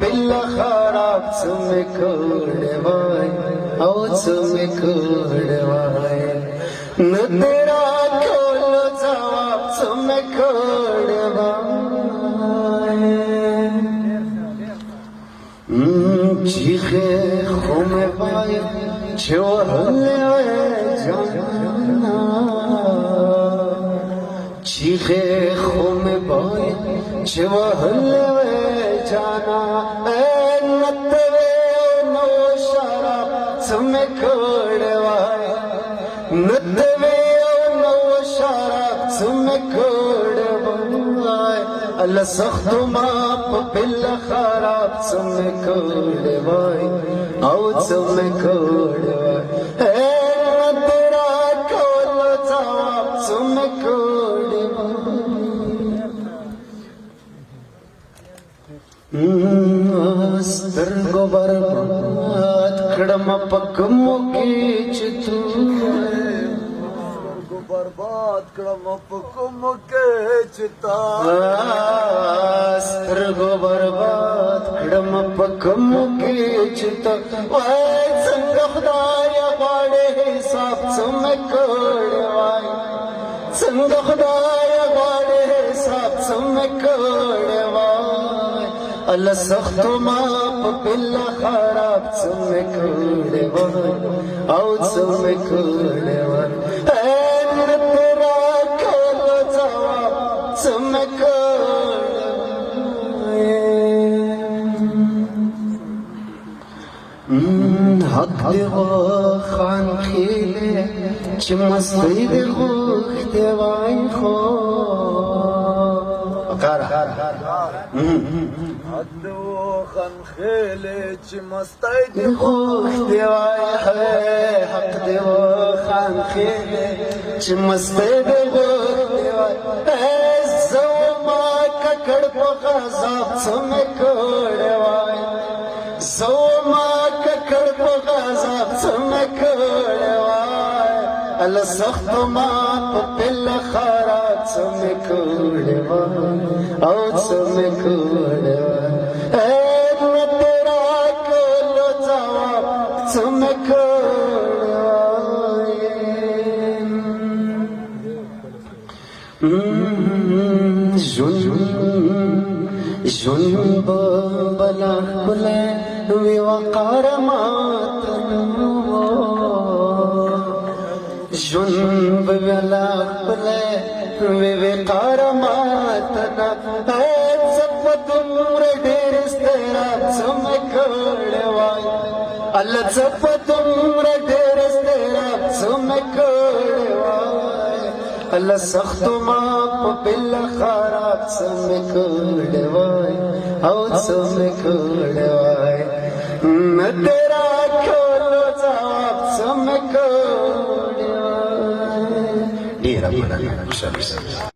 बिल्ला खराब सुमे कोड़वाए ओ सुमे कोड़वाए न तेरा खोलो जवाब सुमे कोड़वाए चीखे खुमे पाए जो हल्ले जाना चीखे खुमे पाए जो हल्ले जाना नतवे नो शराब सुमे कोड़वाए नतवे नो शराब सुमे कोड़वाए अल्लाह सख्त माप बिल्ला खराब सुमे कोड़वाए आओ सुमे कोड़वाए तेरा खोलो जवाब सुमे سترګو برباد کړم پک موکي چې تو سترګو برباد کړم پک موکي چې تا سترګو برباد کړم پک موکي چې تا وای څنګه خدای غواړي حساب څومره کړی وای څنګه خدای غواړي حساب څومره کړی الله سخت ما بلا خراب سمه کړه او سمه کړه تیرا کولو جواب سمه کړه حق دی خان خیله چې مستی دی غوښ دی وای خو حق دو خنخیلے چی مستی دی خوش دیوائی حق دو خنخیلے چی مستی دی خوش دیوائی زو ما ککڑ پا غذاب سمے کوڑوائی زو ما ککڑ پا غذاب سمے کوڑوائی اللہ سخت ما پا پل خارات سمے کوڑوائی او سمے کوڑوائی تیرا کولو جواب سمے کوڑوائی جن بلا خلے وی وقار ماتنو جن بلا خلے وی وقار ماتنا تمر ډېر استراب سمه کړوای الله څپ تمر ډېر استراب سمه کړوای الله سخت ما په بل خراب سمه کړوای او سمه کړوای نه تیرا کولو جواب سمه کړوای ډېر مننه